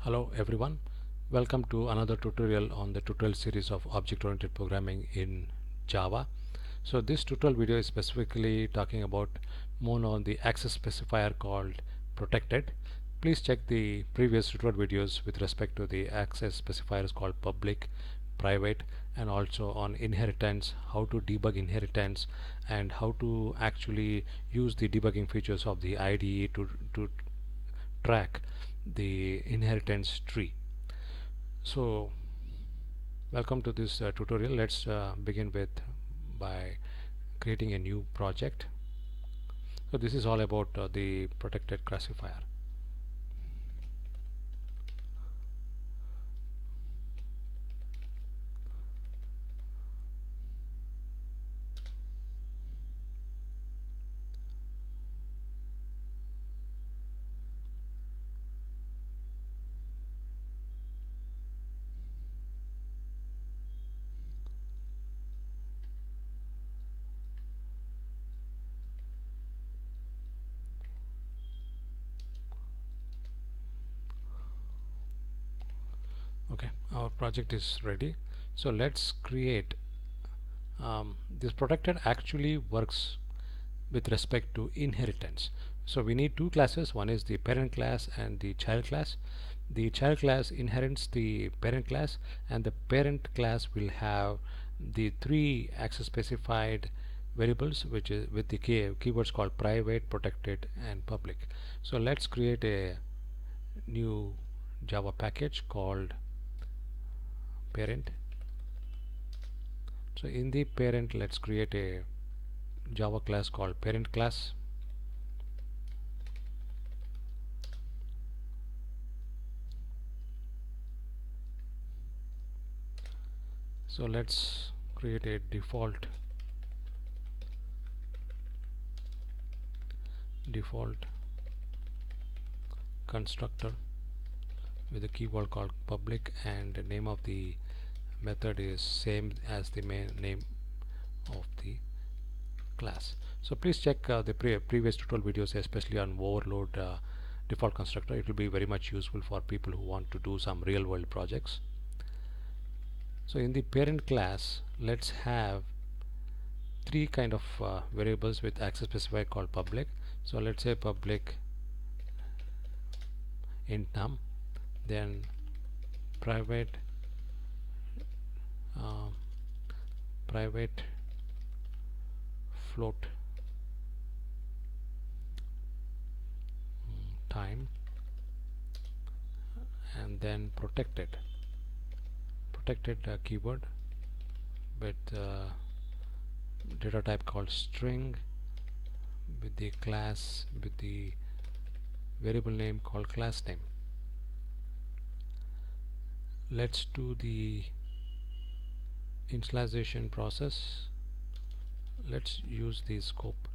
Hello everyone, welcome to another tutorial on the tutorial series of object-oriented programming in Java. So this tutorial video is specifically talking about more on the access specifier called protected. Please check the previous tutorial videos with respect to the access specifiers called public, private, and also on inheritance, how to debug inheritance, and how to actually use the debugging features of the IDE to track the inheritance tree. So welcome to this tutorial. Let's begin with by creating a new project. So this is all about the protected classifier. Okay, our project is ready. So let's create this protected actually works with respect to inheritance. So we need two classes. One is the parent class and the child class. The child class inherits the parent class, and the parent class will have the three access specified variables, which is with the keywords called private, protected, and public. So let's create a new Java package called parent. So in the parent, let's create a Java class called parent class. So let's create a default constructor with a keyword called public, and the name of the method is same as the main name of the class. So please check the previous tutorial videos, especially on overload default constructor. It will be very much useful for people who want to do some real world projects. So in the parent class, let's have three kind of variables with access specifier called public. So let's say public int num, then private private float time, and then protected keyword with data type called string, with the class, with the variable name called class name. Let's do the initialization process. Let's use the scope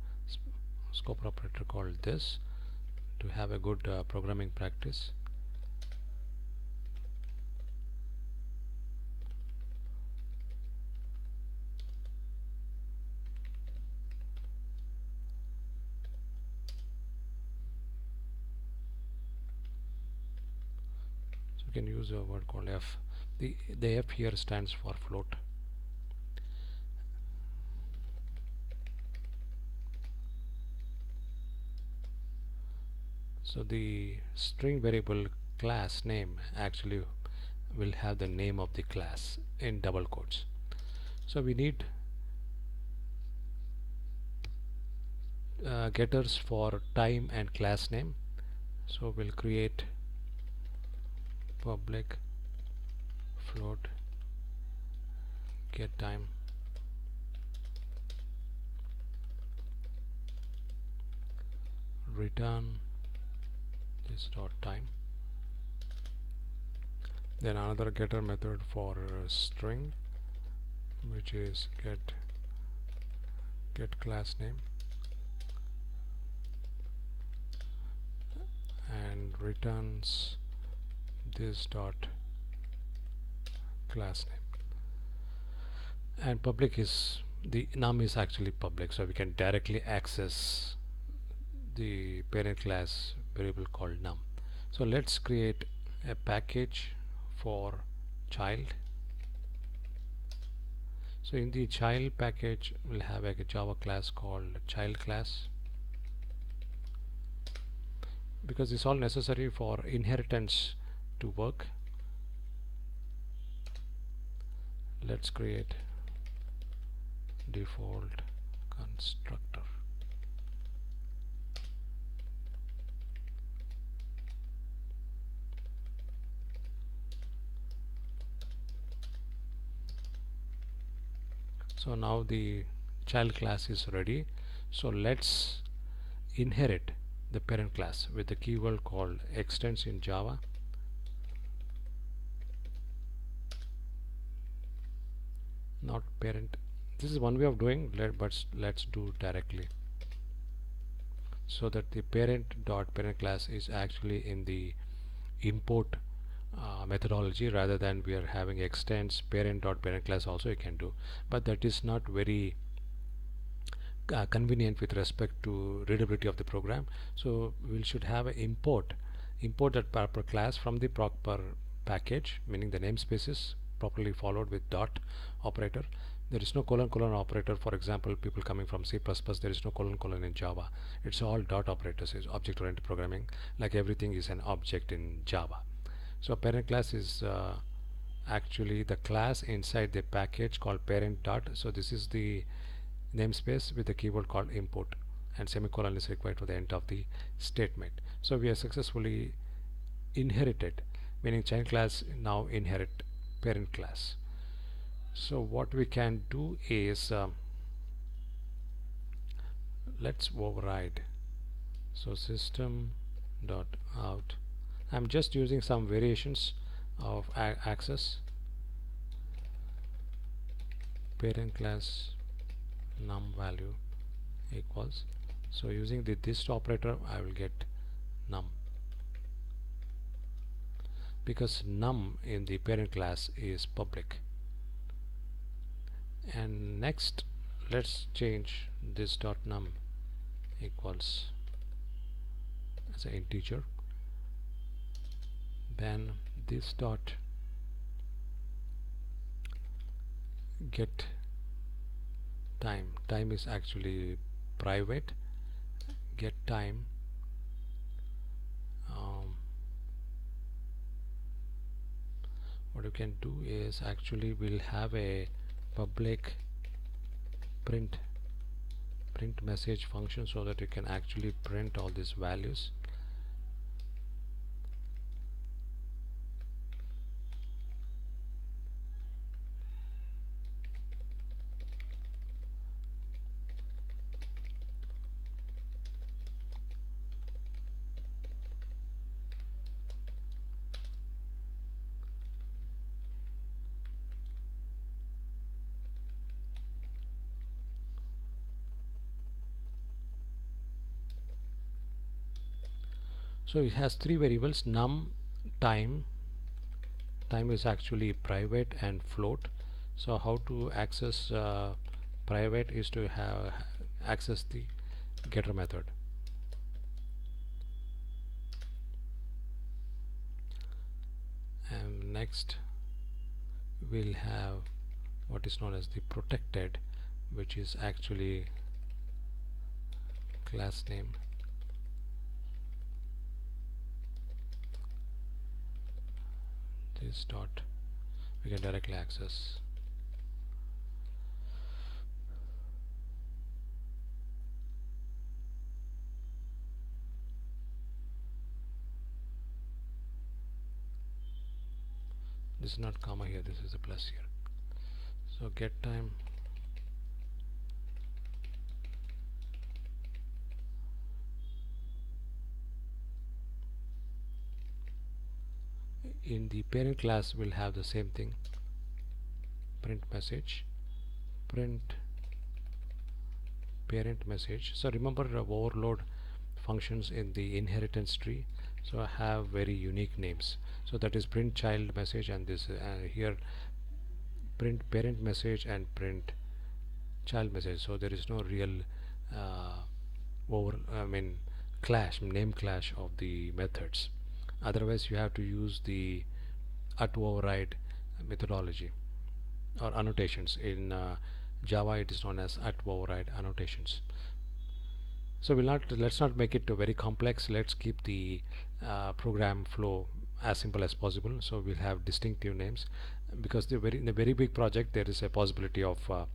operator called this to have a good programming practice. So you can use a word called f. The f here stands for float. So the string variable class name actually will have the name of the class in double quotes. So we need getters for time and class name. So we'll create public float get time, return this dot time, then another getter method for string, which is get class name, and returns this dot class name. And public is the num is actually public, so we can directly access the parent class variable called num. So let's create a package for child. So in the child package we'll have a Java class called child class, because it's all necessary for inheritance to work. Let's create default constructor. So now the child class is ready. So let's inherit the parent class with the keyword called extends in Java. Not parent. This is one way of doing, but let's do directly, so that the parent class is actually in the import methodology, rather than we are having extends parent class also you can do, but that is not very convenient with respect to readability of the program. So we should have an import that proper class from the proper package, meaning the namespace is properly followed with dot operator. There is no colon operator. For example, people coming from C++, there is no colon in Java. It's all dot operators. Is object oriented programming, like everything is an object in Java. So parent class is actually the class inside the package called parent dot. So this is the namespace with the keyword called import, and semicolon is required for the end of the statement. So we have successfully inherited, meaning child class now inherit parent class. So what we can do is let's override. So system dot out. I'm just using some variations of access. Parent class num value equals, so using the this operator I will get num, because num in the parent class is public. And next let's change this dot num equals as an integer, then this dot get time is actually private, get time what you can do is actually we'll have a public print message function, so that you can actually print all these values. So it has three variables: num, time is actually private, and float. So how to access private is to have access the getter method. And next we'll have what is known as the protected, which is actually class name. This dot we can directly access. This is not comma here, this is a plus here. So get time in the parent class will have the same thing, print message, print parent message. So remember overload functions in the inheritance tree, so I have very unique names. So that is print child message, and this here print parent message and print child message. So there is no real name clash of the methods. Otherwise you have to use the @override methodology or annotations. In Java it is known as @override annotations. So let's not make it very complex. Let's keep the program flow as simple as possible. So we'll have distinctive names, because in a very big project there is a possibility of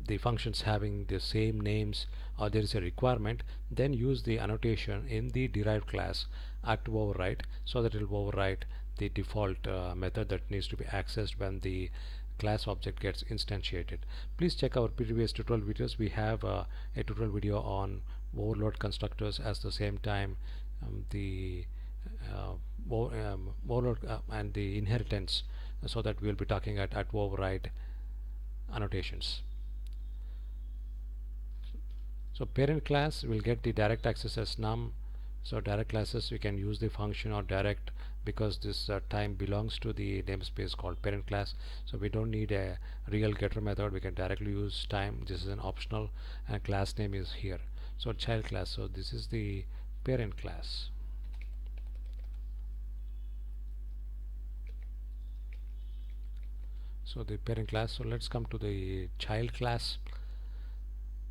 the functions having the same names, or there is a requirement. Then use the annotation in the derived class @override, so that it will override the default method that needs to be accessed when the class object gets instantiated. Please check our previous tutorial videos. We have a tutorial video on overload constructors, as the same time the overload and the inheritance, so that we will be talking at @override annotations. So parent class will get the direct access as num. So direct classes, we can use the function or direct, because this time belongs to the namespace called parent class. So we don't need a real getter method. We can directly use time. This is an optional, and class name is here. So child class. So this is the parent class. So the parent class. So let's come to the child class.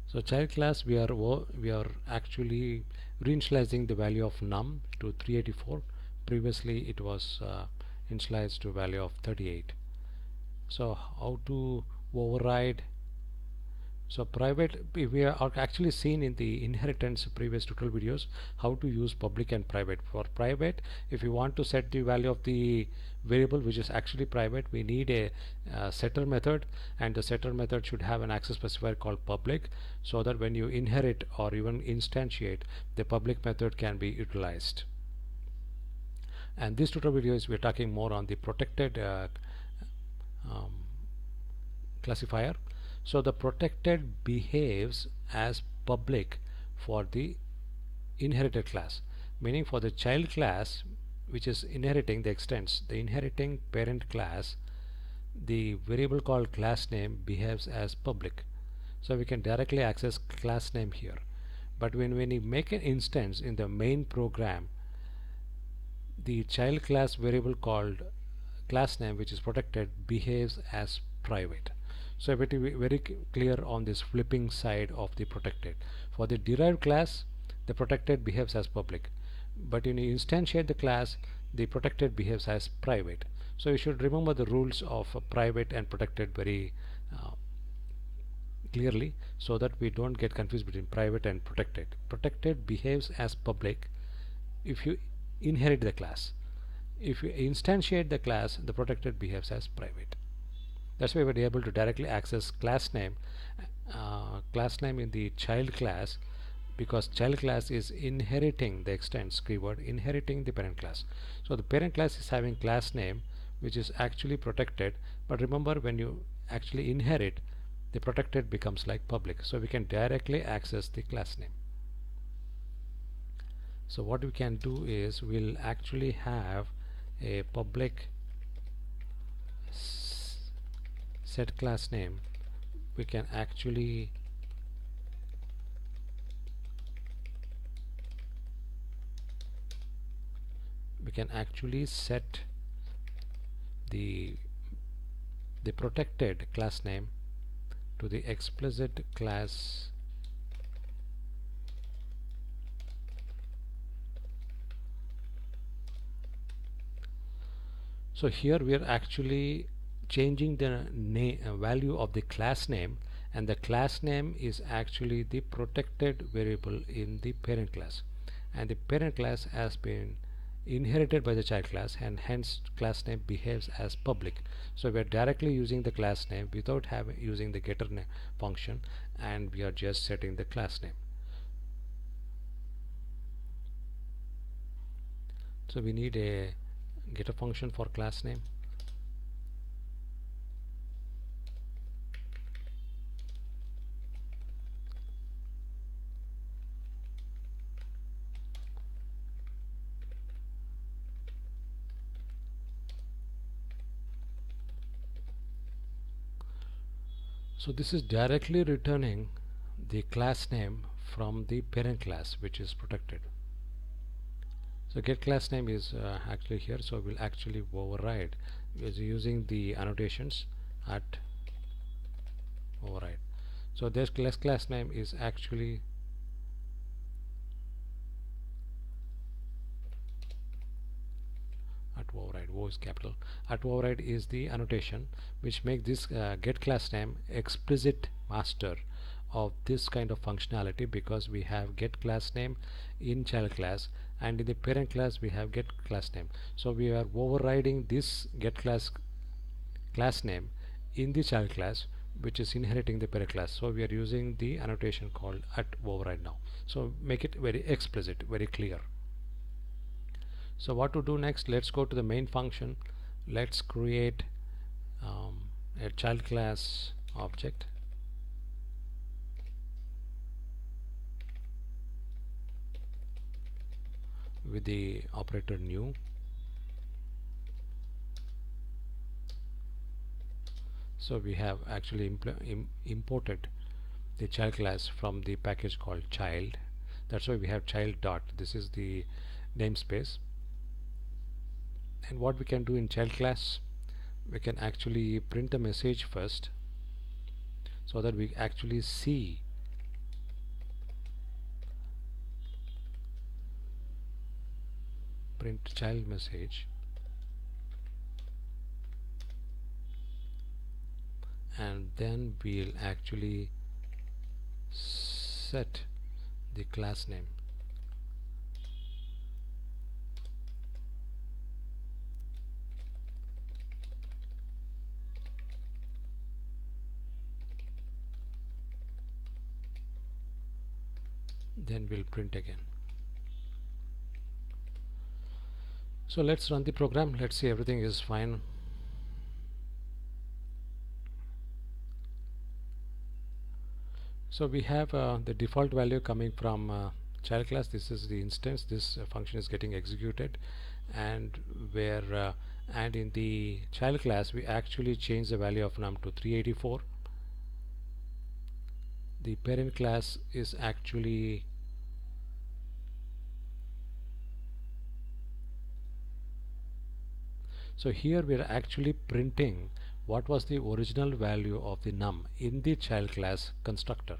So child class, we are actually reinitializing the value of num to 384. Previously it was initialized to value of 38. So how to override? So private, we are actually seen in the inheritance previous tutorial videos how to use public and private. For private, if you want to set the value of the variable which is actually private, we need a setter method, and the setter method should have an access specifier called public, so that when you inherit or even instantiate, the public method can be utilized. And this tutorial video is we're talking more on the protected classifier. So the protected behaves as public for the inherited class, meaning for the child class which is inheriting the extents, the inheriting parent class, the variable called class name behaves as public. So we can directly access class name here. But when we make an instance in the main program, the child class variable called class name, which is protected, behaves as private. So it will be very clear on this flipping side of the protected. For the derived class, the protected behaves as public, but when you instantiate the class, the protected behaves as private. So you should remember the rules of private and protected very clearly, so that we don't get confused between private and protected. Protected behaves as public if you inherit the class. If you instantiate the class, the protected behaves as private. That's why we're able to directly access class name in the child class, because child class is inheriting the extents keyword, inheriting the parent class. So the parent class is having class name which is actually protected, but remember, when you actually inherit, the protected becomes like public, so we can directly access the class name. So what we can do is we'll actually have a public set class name. We can actually set the protected class name to the explicit class So here we are actually changing the value of the class name, and the class name is actually the protected variable in the parent class, and the parent class has been inherited by the child class, and hence class name behaves as public. So we are directly using the class name without using the getter function, and we are just setting the class name. So we need a getter function for class name. So this is directly returning the class name from the parent class, which is protected. So So get class name is actually here, so we'll actually override using the annotations at override. So this class name is actually at override. O is capital. At override is the annotation which make this get class name explicit master of this kind of functionality, because we have get class name in child class and in the parent class we have get class name. So we are overriding this get class name in the child class, which is inheriting the parent class. So we are using the annotation called at override now. So make it very explicit, very clear. So what to do next? Let's go to the main function. Let's create a child class object with the operator new. So we have actually imported the child class from the package called child. That's why we have child dot. This is the namespace. And what we can do in child class, we can actually print the message first, so that we actually see print child message, and then we'll actually set the class name. Then we'll print again. So let's run the program. Let's see everything is fine. So we have the default value coming from child class. This is the instance. This function is getting executed, and where and in the child class we actually change the value of num to 384. The parent class is actually so here we are actually printing what was the original value of the num in the child class constructor.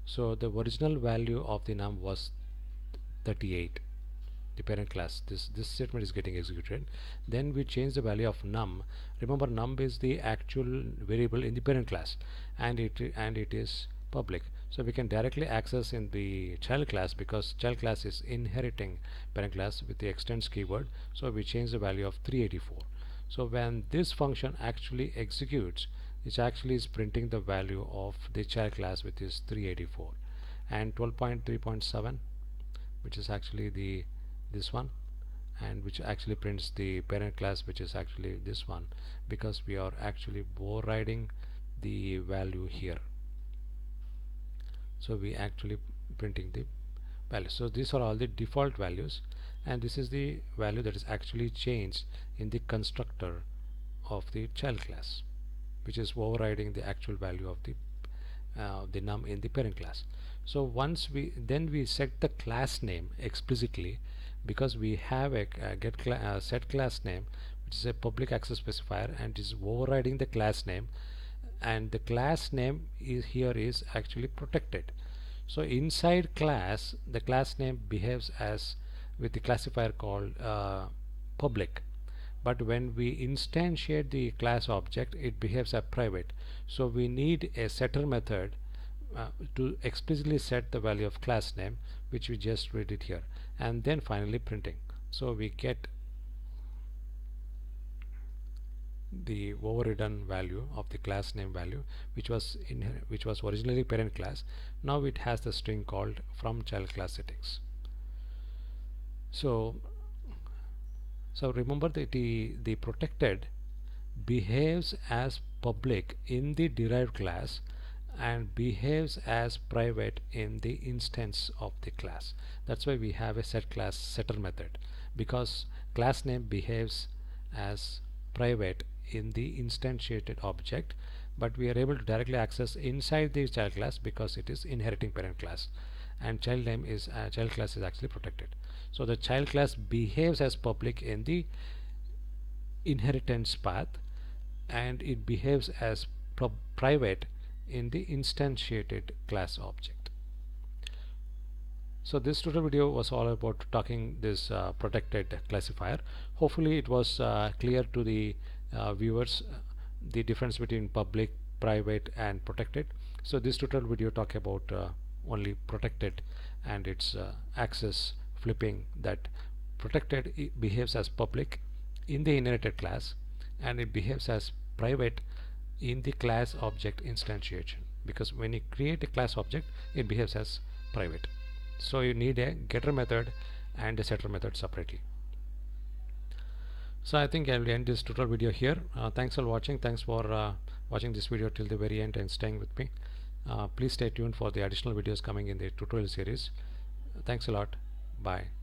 So the original value of the num was 38, the parent class. This statement is getting executed. Then we change the value of num. Remember, num is the actual variable in the parent class, and it is public. So we can directly access in the child class, because child class is inheriting parent class with the extends keyword. So we change the value of 384. So when this function actually executes, it actually is printing the value of the child class, which is 384, and 12.3.7, which is actually this one, and which actually prints the parent class, which is actually this one, because we are actually overriding the value here. So we actually printing the value. So these are all the default values, and this is the value that is actually changed in the constructor of the child class, which is overriding the actual value of the num in the parent class. So once we set the class name explicitly, because we have a set class name, which is a public access specifier, and is overriding the class name, and the class name is actually protected. So inside class, the class name behaves as with the classifier called public, but when we instantiate the class object, it behaves as private. So we need a setter method to explicitly set the value of class name, which we just read it here, and then finally printing. So we get the overridden value of the class name value, which was originally parent class. Now it has the string called from child class settings. So remember that the protected behaves as public in the derived class and behaves as private in the instance of the class. That's why we have a set class setter method, because class name behaves as private in the instantiated object, but we are able to directly access inside the child class because it is inheriting parent class, and child class is actually protected. So the child class behaves as public in the inheritance path, and it behaves as private in the instantiated class object. So this tutorial video was all about talking this protected classifier. Hopefully it was clear to the viewers the difference between public, private and protected. So this tutorial video talk about only protected and its access flipping, that protected behaves as public in the inherited class and it behaves as private in the class object instantiation, because when you create a class object it behaves as private. So you need a getter method and a setter method separately. So I think I will end this tutorial video here. Thanks for watching. Thanks for watching this video till the very end and staying with me. Please stay tuned for the additional videos coming in the tutorial series. Thanks a lot. Bye.